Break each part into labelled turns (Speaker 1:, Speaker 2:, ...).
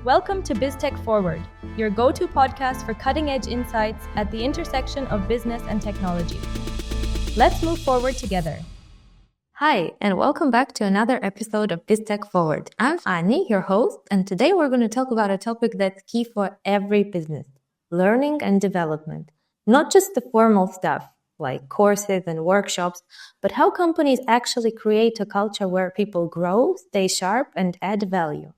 Speaker 1: Welcome to BizTech Forward, your go-to podcast for cutting-edge insights at the intersection of business and technology. Let's move forward together.
Speaker 2: Hi, and welcome back to another episode of BizTech Forward. I'm Anni, your host, and today we're going to talk about a topic that's key for every business, learning and development. Not just the formal stuff, like courses and workshops, but how companies actually create a culture where people grow, stay sharp, and add value.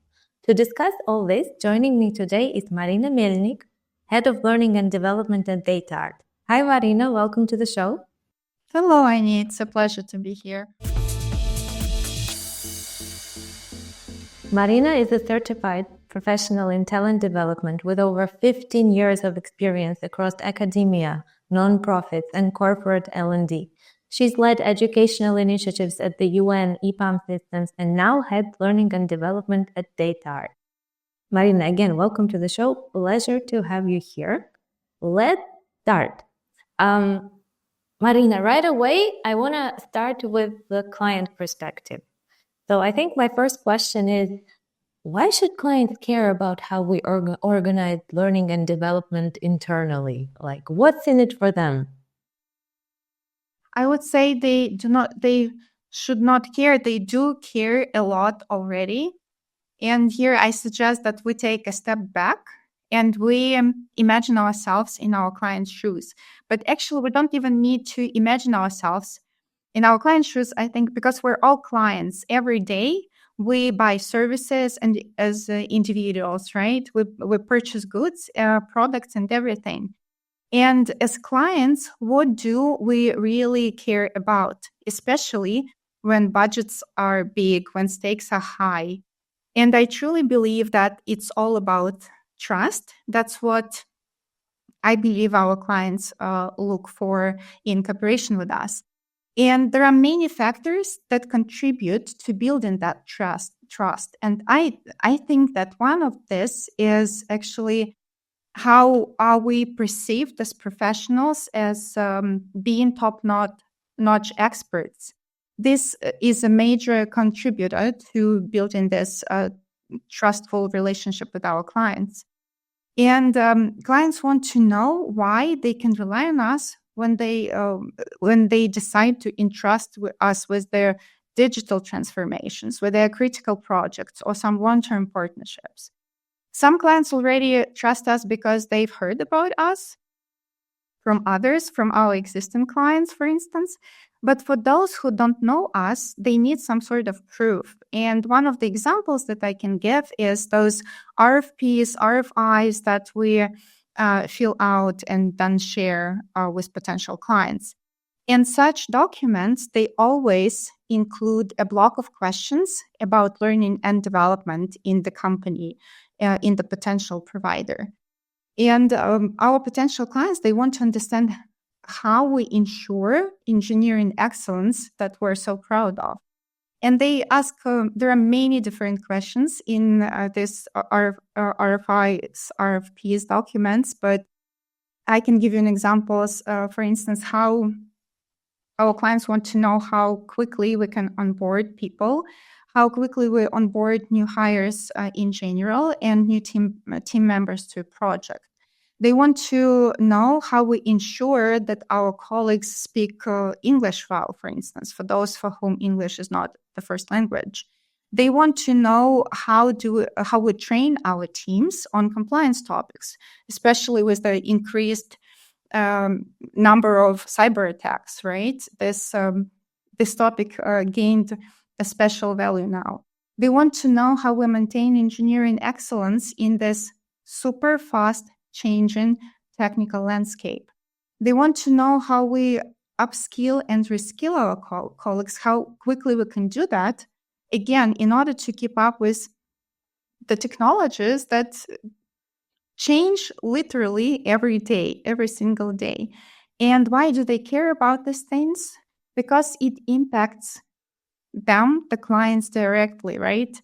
Speaker 2: To discuss all this, joining me today is Maryna Melnik, Head of Learning and Development at DataArt. Hi Maryna, welcome to the show.
Speaker 3: Hello, Anni. It's a pleasure to be here.
Speaker 2: Maryna is a certified professional in talent development with over 15 years of experience across academia, nonprofits, and corporate L&D. She's led educational initiatives at the UN, EPAM Systems, and now heads learning and development at DataArt. Maryna, again, welcome to the show. Pleasure to have you here. Let's start. Maryna, right away, I want to start with the client perspective. So I think my first question is, why should clients care about how we organize learning and development internally? Like, what's in it for them?
Speaker 3: I would say they should not care. They do care a lot already. And here I suggest that we take a step back and we imagine ourselves in our client's shoes. But actually, we don't even need to imagine ourselves in our client's shoes, I think, because we're all clients. Every day, we buy services and as individuals, right? We purchase goods, products, and everything. And as clients, what do we really care about, especially when budgets are big, when stakes are high? And I truly believe that it's all about trust. That's what I believe our clients look for in cooperation with us. And there are many factors that contribute to building that trust. And I think that one of this is actually how are we perceived as professionals as being top-notch experts. This is a major contributor to building this trustful relationship with our clients. And clients want to know why they can rely on us when they decide to entrust us with their digital transformations, with their critical projects or some long-term partnerships. Some clients already trust us because they've heard about us from others, from our existing clients, for instance. But for those who don't know us, they need some sort of proof. And one of the examples that I can give is those RFPs, RFIs that we fill out and then share with potential clients. And such documents, they always include a block of questions about learning and development in the company, in the potential provider. And our potential clients, they want to understand how we ensure engineering excellence that we're so proud of. And they ask, there are many different questions in this RFIs, RFPs documents, but I can give you an examples. For instance, how our clients want to know how quickly we can onboard people, how quickly we onboard new hires in general and new team members to a project. They want to know how we ensure that our colleagues speak English well, for instance, for those for whom English is not the first language. They want to know how we train our teams on compliance topics, especially with the increased number of cyber attacks, right? This topic gained a special value now. They want to know how we maintain engineering excellence in this super fast changing technical landscape. They want to know how we upskill and reskill our colleagues, how quickly we can do that, again, in order to keep up with the technologies that change literally every day, every single day. And why do they care about these things? Because it impacts them, the clients, directly, right?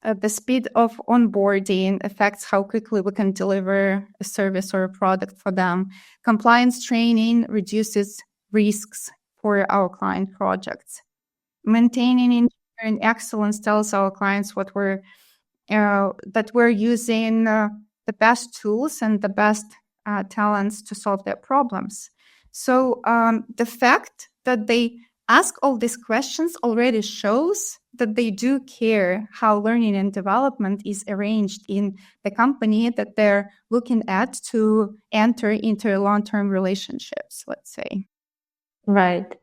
Speaker 3: The speed of onboarding affects how quickly we can deliver a service or a product for them. Compliance training reduces risks for our client projects. Maintaining engineering excellence tells our clients what we're that we're using the best tools and the best talents to solve their problems. So the fact that they ask all these questions already shows that they do care how learning and development is arranged in the company that they're looking at to enter into long-term relationships, let's say.
Speaker 2: Right.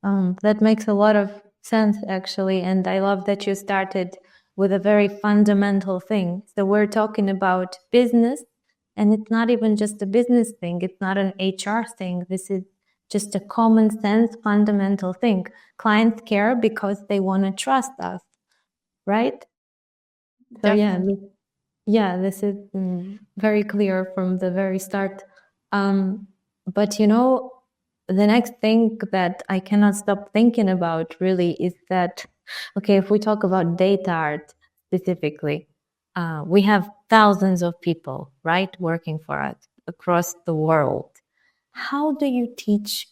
Speaker 2: That makes a lot of sense, actually. And I love that you started with a very fundamental thing. So we're talking about business, and it's not even just a business thing. It's not an HR thing. This is just a common sense, fundamental thing. Clients care because they want to trust us, right? So yeah, this is very clear from the very start. But the next thing that I cannot stop thinking about really is that, okay, if we talk about DataArt specifically, we have thousands of people, right, working for us across the world. How do you teach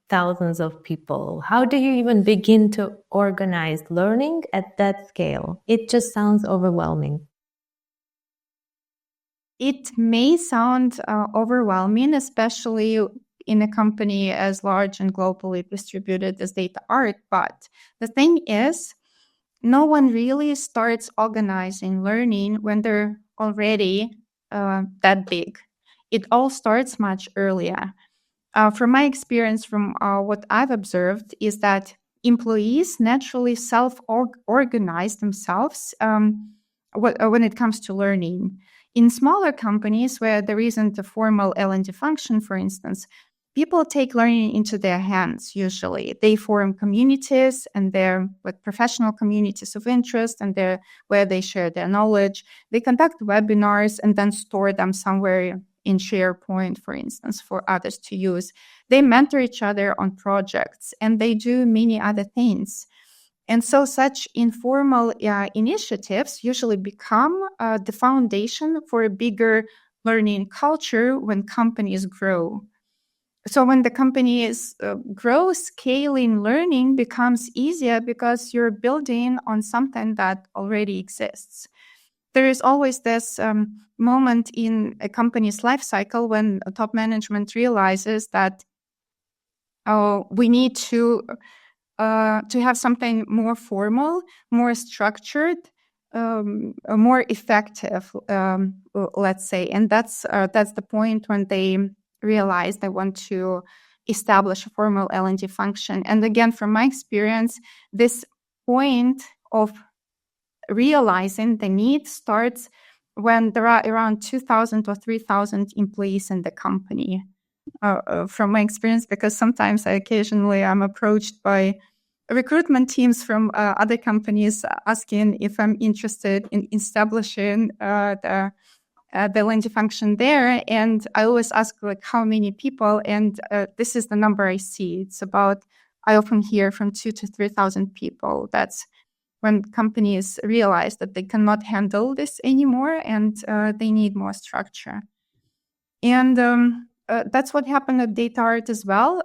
Speaker 2: thousands of people? How do you even begin to organize learning at that scale? It just sounds overwhelming.
Speaker 3: It may sound overwhelming, especially in a company as large and globally distributed as DataArt. But the thing is, no one really starts organizing learning when they're already that big. It all starts much earlier. From my experience, from what I've observed, is that employees naturally self-organize themselves when it comes to learning. In smaller companies where there isn't a formal L&D function, for instance, people take learning into their hands usually. They form communities, and they're with professional communities of interest, and they're where they share their knowledge. They conduct webinars and then store them somewhere in SharePoint, for instance, for others to use. They mentor each other on projects, and they do many other things. And so such informal initiatives usually become the foundation for a bigger learning culture when companies grow. So when the companies grow, scaling learning becomes easier because you're building on something that already exists. There is always this moment in a company's life cycle when top management realizes that we need to have something more formal, more structured, more effective, let's say. And that's the point when they realize they want to establish a formal L&D function. And again, from my experience, this point of realizing the need starts when there are around 2,000 or 3,000 employees in the company. From my experience, because sometimes occasionally I'm approached by recruitment teams from other companies asking if I'm interested in establishing the L&D function there. And I always ask, like, how many people? And this is the number I see. It's about, I often hear from 2,000 to 3,000 people. That's when companies realize that they cannot handle this anymore, and they need more structure. And that's what happened at DataArt as well.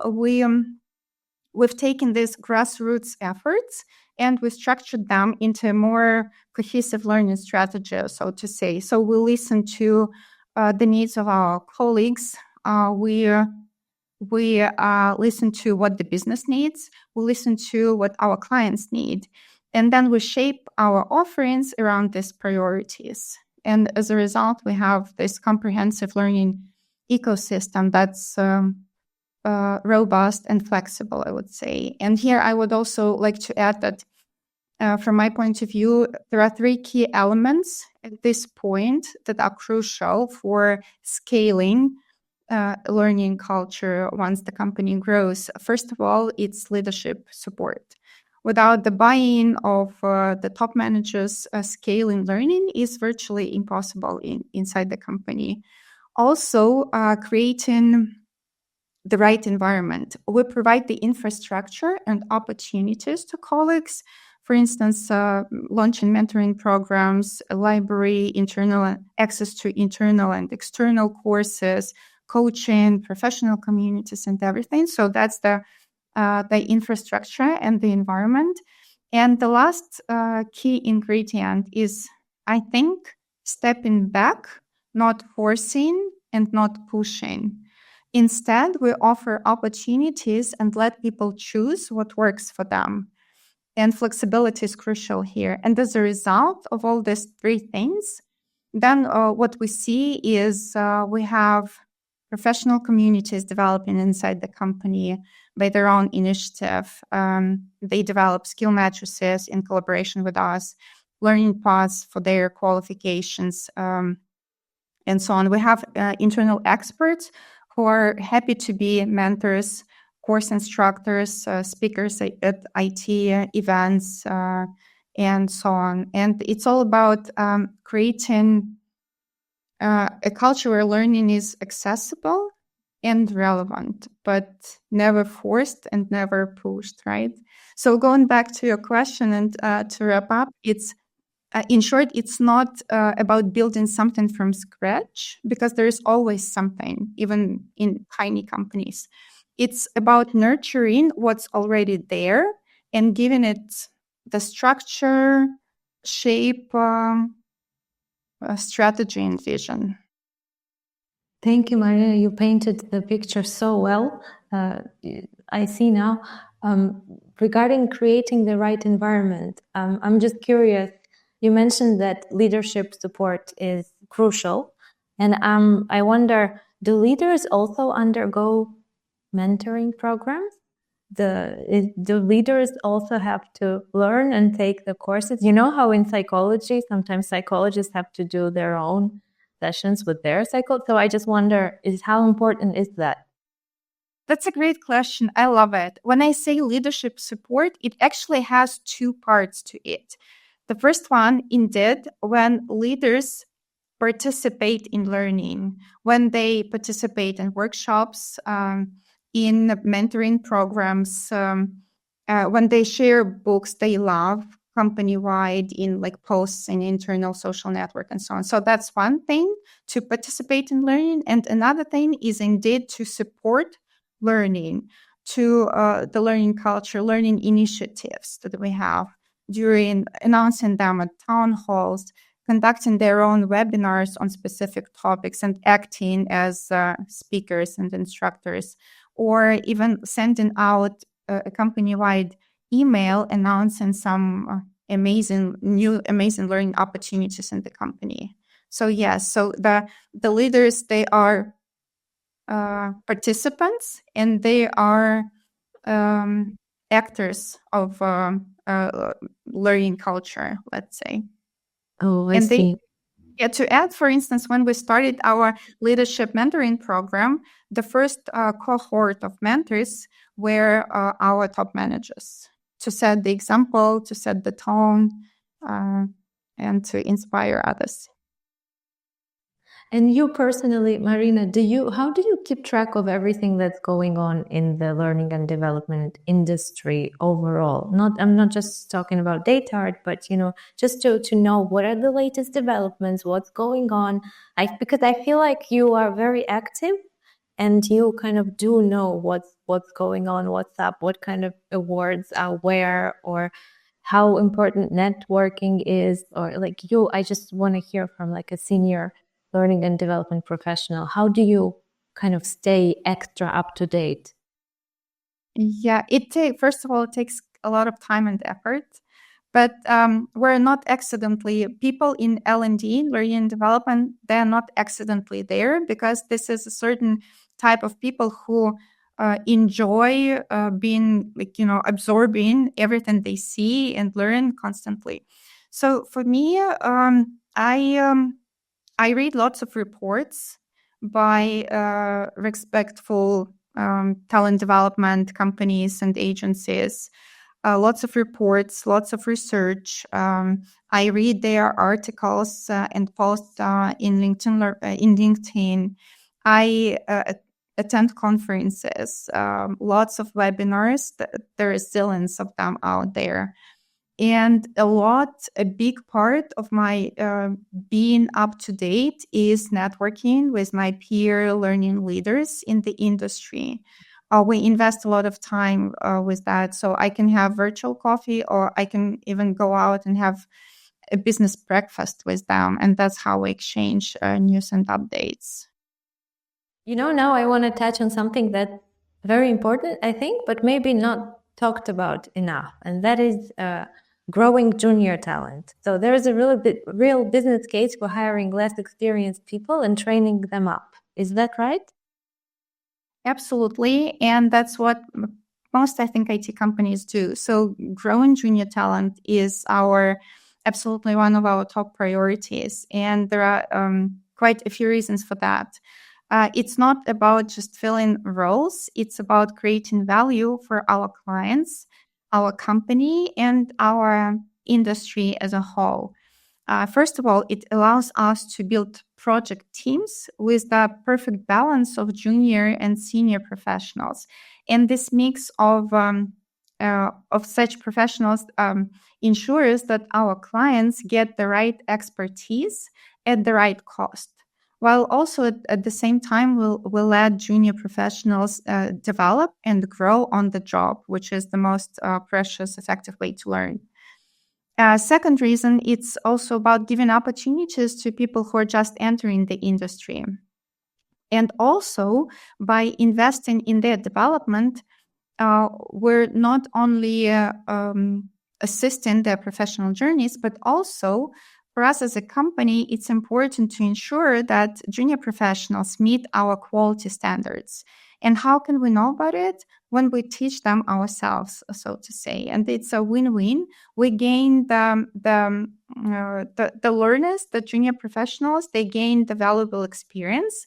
Speaker 3: We've taken these grassroots efforts and we structured them into a more cohesive learning strategy, so to say. So we listen to the needs of our colleagues. We listen to what the business needs. We listen to what our clients need. And then we shape our offerings around these priorities. And as a result, we have this comprehensive learning ecosystem that's robust and flexible, I would say. And here I would also like to add that from my point of view, there are three key elements at this point that are crucial for scaling learning culture once the company grows. First of all, it's leadership support. Without the buy-in of the top managers, scaling learning is virtually impossible inside the company. Also, creating the right environment. We provide the infrastructure and opportunities to colleagues. For instance, launching mentoring programs, a library, internal access to internal and external courses, coaching, professional communities, and everything. So that's the infrastructure and the environment. And the last key ingredient is I think stepping back, not forcing and not pushing. Instead, we offer opportunities and let people choose what works for them. And flexibility is crucial here. And as a result of all these three things, then what we see is we have professional communities developing inside the company by their own initiative. They develop skill matrices in collaboration with us, learning paths for their qualifications, and so on. We have internal experts who are happy to be mentors, course instructors, speakers at IT events, and so on. And it's all about creating a culture where learning is accessible and relevant, but never forced and never pushed, right? So going back to your question and to wrap up, it's in short, it's not about building something from scratch, because there is always something, even in tiny companies. It's about nurturing what's already there and giving it the structure, shape, strategy, and vision.
Speaker 2: Thank you, Maryna. You painted the picture so well. I see now. Regarding creating the right environment, I'm just curious. You mentioned that leadership support is crucial. And I wonder, do leaders also undergo mentoring programs? Do leaders also have to learn and take the courses? You know how in psychology, sometimes psychologists have to do their own sessions with their cycle. So I just wonder, how important is that?
Speaker 3: That's a great question. I love it. When I say leadership support, it actually has two parts to it. The first one, indeed, when leaders participate in learning, when they participate in workshops, in mentoring programs, when they share books they love company-wide in like posts in internal social network and so on. So that's one thing, to participate in learning. And another thing is indeed to support learning, to the learning culture, learning initiatives that we have, during announcing them at town halls, conducting their own webinars on specific topics, and acting as speakers and instructors, or even sending out a company-wide email announcing some amazing learning opportunities in the company. So yes, so the leaders, they are participants, and they are actors of learning culture, let's say.
Speaker 2: Oh, I see.
Speaker 3: To add, for instance, when we started our leadership mentoring program, the first cohort of mentors were our top managers, to set the example, to set the tone, and to inspire others.
Speaker 2: And you personally, Maryna, how do you keep track of everything that's going on in the learning and development industry overall? I'm not just talking about DataArt, but just to know what are the latest developments, what's going on. Because I feel like you are very active, and you kind of do know what's going on, what's up, what kind of awards are where, or how important networking is, or I just want to hear from like a senior learning and development professional. How do you kind of stay extra up to date?
Speaker 3: Yeah, first of all, it takes a lot of time and effort, but we're not accidentally, people in L&D, learning and development, they're not accidentally there, because this is a certain type of people who enjoy being absorbing everything they see and learn constantly. So for me, I read lots of reports by respectful talent development companies and agencies, lots of reports, lots of research. I read their articles and posts in LinkedIn. I attend conferences, lots of webinars. There is zillions of them out there. And a big part of my being up to date is networking with my peer learning leaders in the industry. We invest a lot of time with that. So I can have virtual coffee, or I can even go out and have a business breakfast with them, and that's how we exchange news and updates.
Speaker 2: Now I want to touch on something that's very important, I think, but maybe not talked about enough, and that is growing junior talent. So there is a real business case for hiring less experienced people and training them up. Is that right?
Speaker 3: Absolutely, and that's what most, I think, IT companies do. So growing junior talent is absolutely one of our top priorities, and there are quite a few reasons for that. It's not about just filling roles. It's about creating value for our clients, our company, and our industry as a whole. First of all, it allows us to build project teams with the perfect balance of junior and senior professionals. And this mix of such professionals ensures that our clients get the right expertise at the right cost, while also at the same time we'll let junior professionals develop and grow on the job, which is the most precious, effective way to learn. Second reason, it's also about giving opportunities to people who are just entering the industry. And also, by investing in their development, we're not only assisting their professional journeys, but also for us as a company, it's important to ensure that junior professionals meet our quality standards. And how can we know about it? When we teach them ourselves, so to say. And it's a win-win. We gain the learners, the junior professionals, they gain the valuable experience.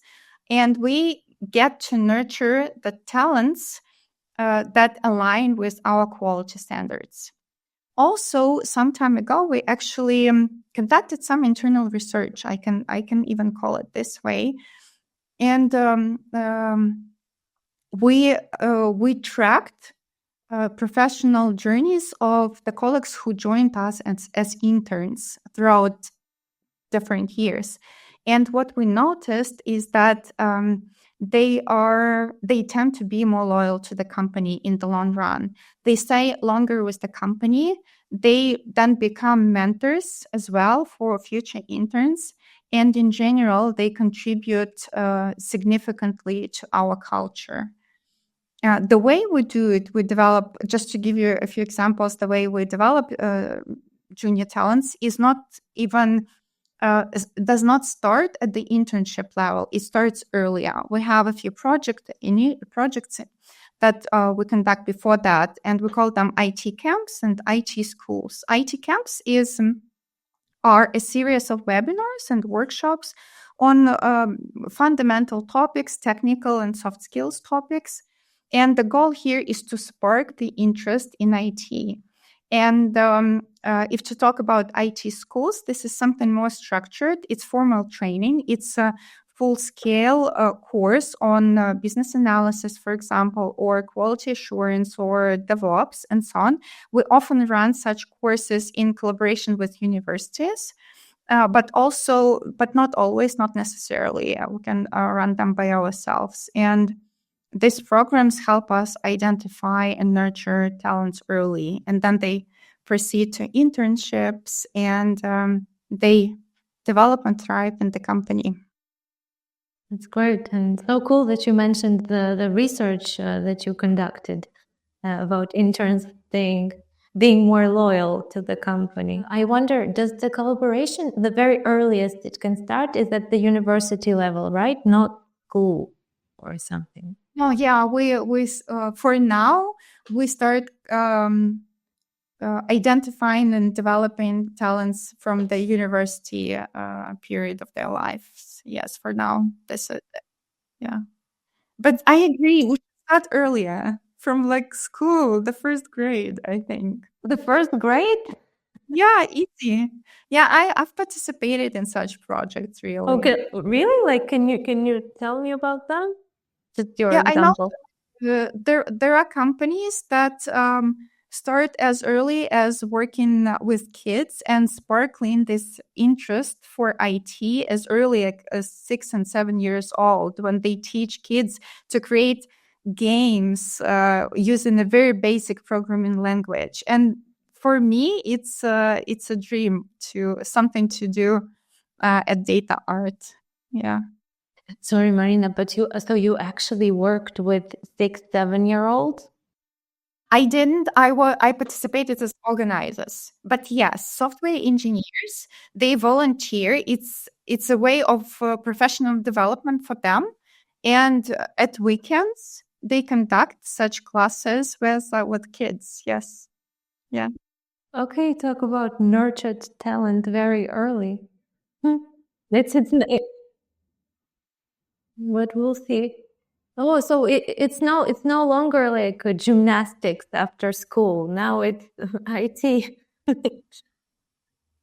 Speaker 3: And we get to nurture the talents that align with our quality standards. Also, some time ago, we actually conducted some internal research. I can even call it this way, and we tracked professional journeys of the colleagues who joined us as interns throughout different years. And what we noticed is that they tend to be more loyal to the company in the long run. They stay longer with the company. They then become mentors as well for future interns. And in general, they contribute significantly to our culture. The way we do it, we develop, just to give you a few examples, the way we develop junior talents is not even does not start at the internship level. It starts earlier. We have a few projects that we conduct before that, and we call them IT camps and IT schools. IT camps are a series of webinars and workshops on fundamental topics, technical and soft skills topics. And the goal here is to spark the interest in IT. And if to talk about IT schools, this is something more structured. It's formal training. It's a full-scale course on business analysis, for example, or quality assurance or DevOps and so on. We often run such courses in collaboration with universities, but not always, not necessarily. We can run them by ourselves. And these programs help us identify and nurture talents early, and then they proceed to internships, and they develop and thrive in the company.
Speaker 2: That's great, and so cool that you mentioned the research that you conducted about interns being more loyal to the company. I wonder, does the collaboration, the very earliest it can start is at the university level, right? Not school or something.
Speaker 3: No, yeah, we for now we start identifying and developing talents from the university period of their lives. Yes, for now, this is yeah. But I agree, we should start earlier, from like school, the first grade, I think.
Speaker 2: The first grade?
Speaker 3: Yeah, easy. Yeah, I've participated in such projects, really.
Speaker 2: Okay, really? Like, can you tell me about them? Just your example.
Speaker 3: I know there are companies that start as early as working with kids and sparkling this interest for IT as early as 6 and 7 years old, when they teach kids to create games using a very basic programming language. And for me, it's a dream something to do at DataArt. Yeah.
Speaker 2: Sorry, Maryna, but you actually worked with 6, 7-year-olds?
Speaker 3: I didn't. I participated as organizers, but yes, software engineers, they volunteer. It's a way of professional development for them, and at weekends they conduct such classes with kids. Yes, yeah.
Speaker 2: Okay, talk about nurtured talent very early. Hmm. But we'll see. Oh, so it's no longer like gymnastics after school. Now it's IT.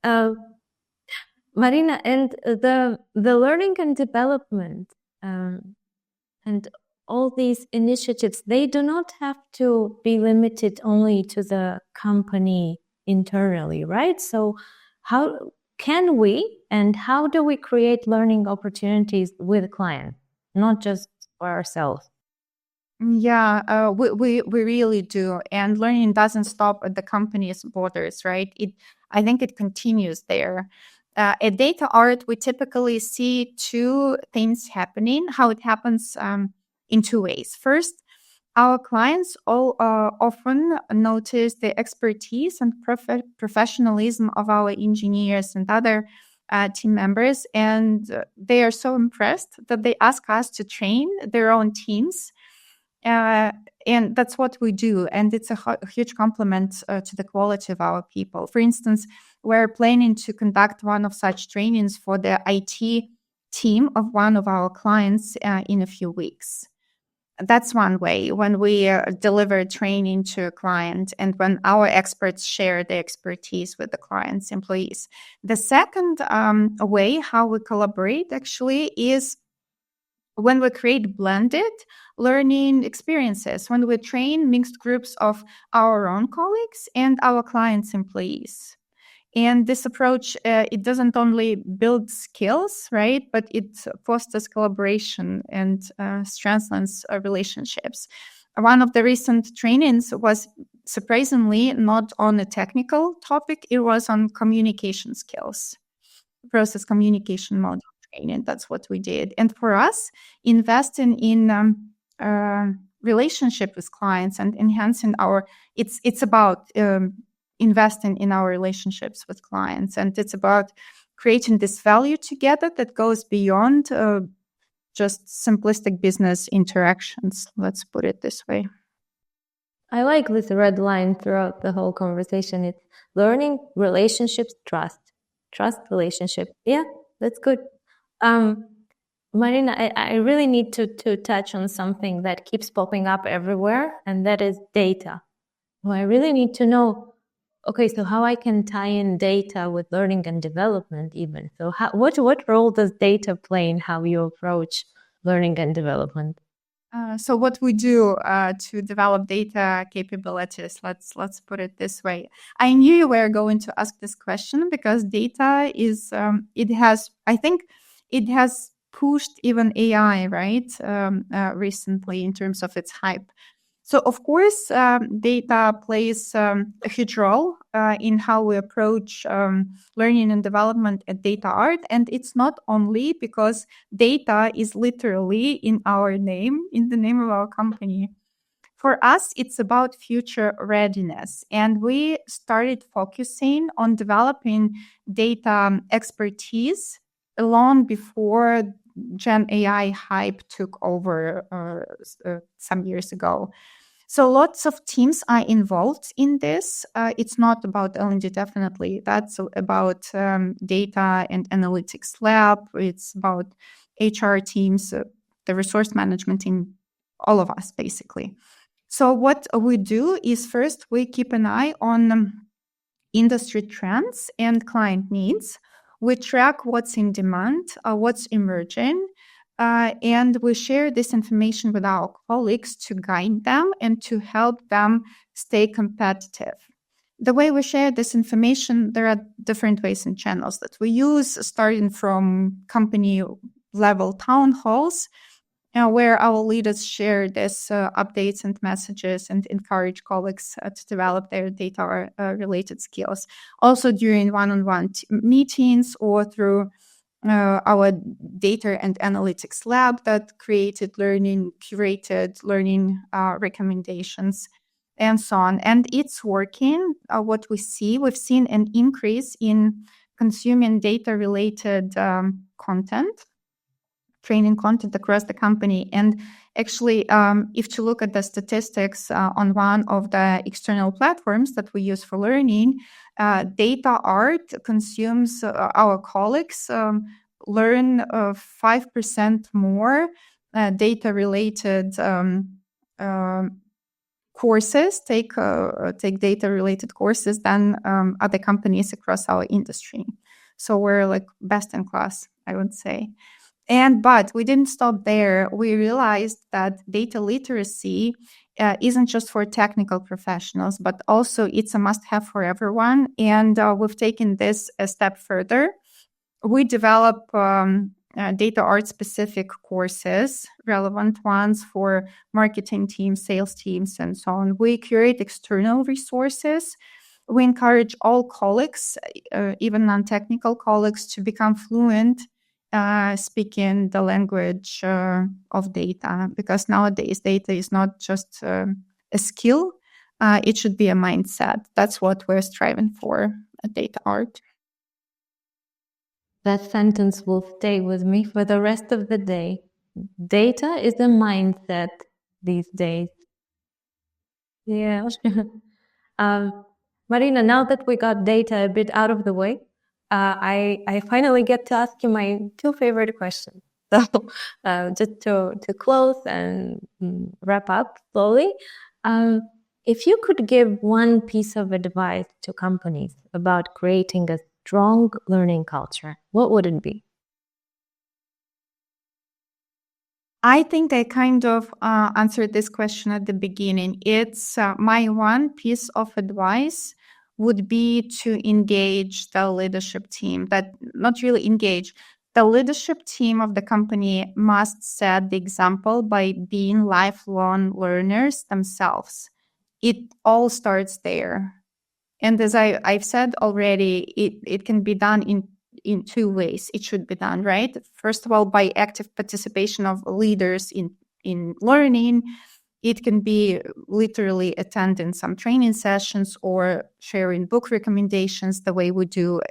Speaker 2: uh, Maryna, and the learning and development and all these initiatives, they do not have to be limited only to the company internally, right? So how can we and how do we create learning opportunities with clients, not just for ourselves?
Speaker 3: Yeah, we really do, and learning doesn't stop at the company's borders, right? I think it continues there. At DataArt, we typically see two things happening. How it happens in two ways. First, our clients all often notice the expertise and professionalism of our engineers and other team members, and they are so impressed that they ask us to train their own teams. And that's what we do. And it's a huge compliment to the quality of our people. For instance, we're planning to conduct one of such trainings for the IT team of one of our clients in a few weeks. That's one way when we deliver training to a client and when our experts share their expertise with the client's employees. The second way how we collaborate actually is when we create blended learning experiences, when we train mixed groups of our own colleagues and our clients' employees. And this approach, it doesn't only build skills, right, but it fosters collaboration and strengthens relationships. One of the recent trainings was surprisingly not on a technical topic, it was on communication skills, process communication model training. That's what we did. And for us, investing in relationship with clients and enhancing it's about investing in our relationships with clients, and it's about creating this value together that goes beyond just simplistic business interactions. Let's put it this way.
Speaker 2: I like this red line throughout the whole conversation. It's learning, relationships, trust, relationship. Yeah, that's good. Maryna, I really need to touch on something that keeps popping up everywhere, and that is data. Well, I really need to know, okay, so how I can tie in data with learning and development even. So what role does data play in how you approach learning and development?
Speaker 3: So what we do to develop data capabilities, let's put it this way. I knew you were going to ask this question because data is, I think it has pushed even AI, right, recently in terms of its hype. So, of course, data plays a huge role in how we approach learning and development at DataArt. And it's not only because data is literally in our name, in the name of our company. For us, it's about future readiness. And we started focusing on developing data expertise long before Gen AI hype took over some years ago. So lots of teams are involved in this. It's not about L&D, definitely. That's about data and analytics lab. It's about HR teams, the resource management team, all of us, basically. So what we do is first we keep an eye on industry trends and client needs. We track what's in demand, what's emerging, and we share this information with our colleagues to guide them and to help them stay competitive. The way we share this information, there are different ways and channels that we use, starting from company level town halls where our leaders share these updates and messages and encourage colleagues to develop their data related skills. Also during one-on-one meetings or through our data and analytics lab that created curated learning recommendations, and so on. And it's working. What we've seen an increase in consuming data-related content, training content across the company. And actually, if you look at the statistics on one of the external platforms that we use for learning, DataArt consumes our colleagues learn 5% more data-related courses, take data-related courses than other companies across our industry. So we're like best in class, I would say. But we didn't stop there. We realized that data literacy isn't just for technical professionals, but also it's a must-have for everyone. And we've taken this a step further. We develop data art specific courses, relevant ones for marketing teams, sales teams, and so on. We curate external resources. We encourage all colleagues, even non-technical colleagues, to become fluent speaking the language of data, because nowadays data is not just a skill, it should be a mindset. That's what we're striving for at DataArt.
Speaker 2: That sentence will stay with me for the rest of the day. Data is a mindset these days. Yeah. Maryna, now that we got data a bit out of the way, I finally get to ask you my two favorite questions. So just to close and wrap up slowly, if you could give one piece of advice to companies about creating a strong learning culture, what would it be?
Speaker 3: I think I kind of answered this question at the beginning. It's my one piece of advice would be to engage the leadership team, that not really engage. The leadership team of the company must set the example by being lifelong learners themselves. It all starts there. And as I've said already, it can be done in two ways. It should be done, right? First of all, by active participation of leaders in learning. It can be literally attending some training sessions or sharing book recommendations the way we do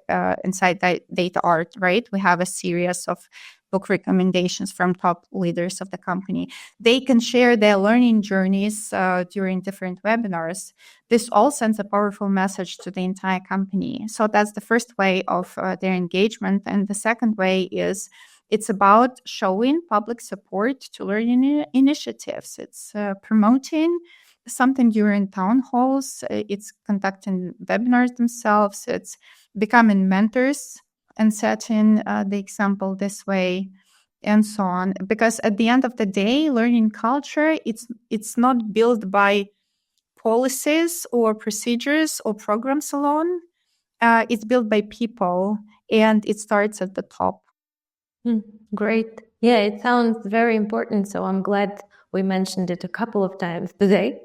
Speaker 3: inside DataArt, right? We have a series of book recommendations from top leaders of the company. They can share their learning journeys during different webinars. This all sends a powerful message to the entire company. So that's the first way of their engagement. And the second way is it's about showing public support to learning initiatives. It's promoting something during town halls. It's conducting webinars themselves. It's becoming mentors and setting the example this way, and so on. Because at the end of the day, learning culture, it's not built by policies or procedures or programs alone. It's built by people, and it starts at the top.
Speaker 2: Great. Yeah, it sounds very important. So I'm glad we mentioned it a couple of times today.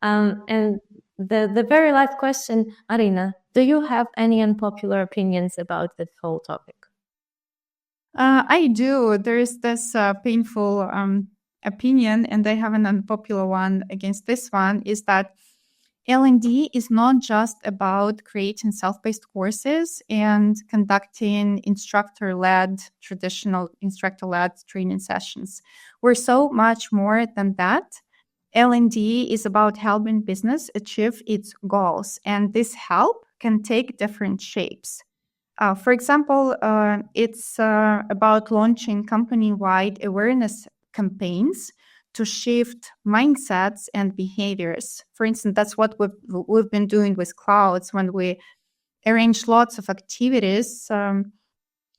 Speaker 2: And the very last question, Maryna, do you have any unpopular opinions about this whole topic?
Speaker 3: I do. There is this painful opinion, and I have an unpopular one against this one, is that L&D is not just about creating self-paced courses and conducting traditional instructor-led training sessions. We're so much more than that. L&D is about helping business achieve its goals, and this help can take different shapes. For example, it's about launching company-wide awareness campaigns to shift mindsets and behaviors. For instance, that's what we've been doing with clouds when we arrange lots of activities,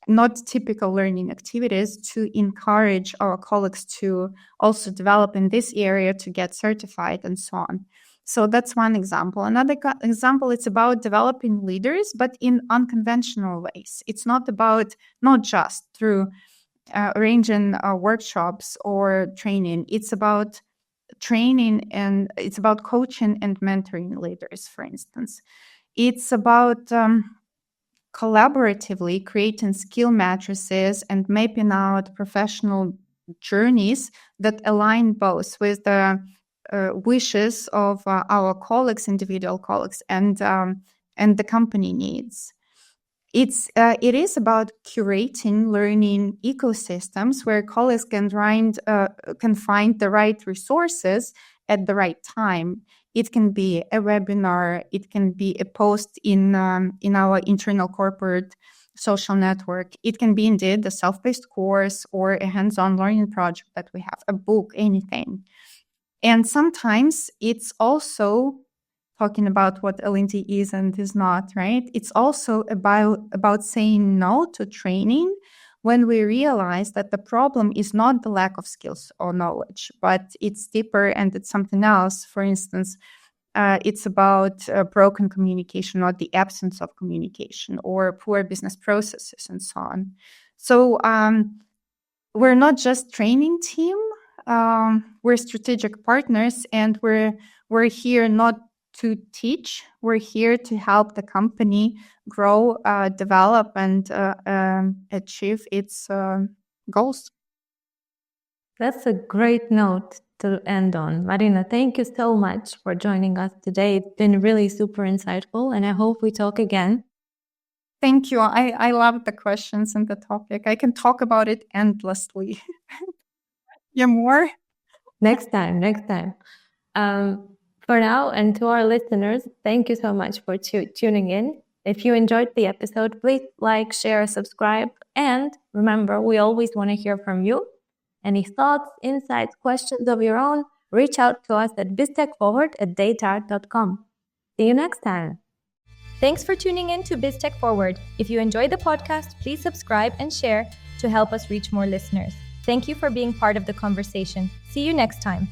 Speaker 3: not typical learning activities, to encourage our colleagues to also develop in this area to get certified and so on. So that's one example. Another example, it's about developing leaders, but in unconventional ways. It's not just through arranging workshops or training. It's about training, and it's about coaching and mentoring leaders, for instance. It's about collaboratively creating skill matrices and mapping out professional journeys that align both with the wishes of our colleagues, individual colleagues, and the company needs. It is about curating learning ecosystems where colleagues can find the right resources at the right time. It can be a webinar, it can be a post in our internal corporate social network. It can be indeed a self-paced course or a hands-on learning project that we have, a book, anything. And sometimes it's also talking about what L&D is and is not, right? It's also about saying no to training when we realize that the problem is not the lack of skills or knowledge, but it's deeper and it's something else. For instance, it's about broken communication or the absence of communication or poor business processes and so on. So we're not just training team. We're strategic partners, and we're here not to teach. We're here to help the company grow, develop, and achieve its goals.
Speaker 2: That's a great note to end on. Maryna, thank you so much for joining us today. It's been really super insightful, and I hope we talk again.
Speaker 3: Thank you. I love the questions and the topic. I can talk about it endlessly. Yeah, more?
Speaker 2: Next time. For now, and to our listeners, thank you so much for tuning in. If you enjoyed the episode, please like, share, subscribe. And remember, we always want to hear from you. Any thoughts, insights, questions of your own, reach out to us at biztechforward@dataart.com. See you next time.
Speaker 1: Thanks for tuning in to BizTech Forward. If you enjoyed the podcast, please subscribe and share to help us reach more listeners. Thank you for being part of the conversation. See you next time.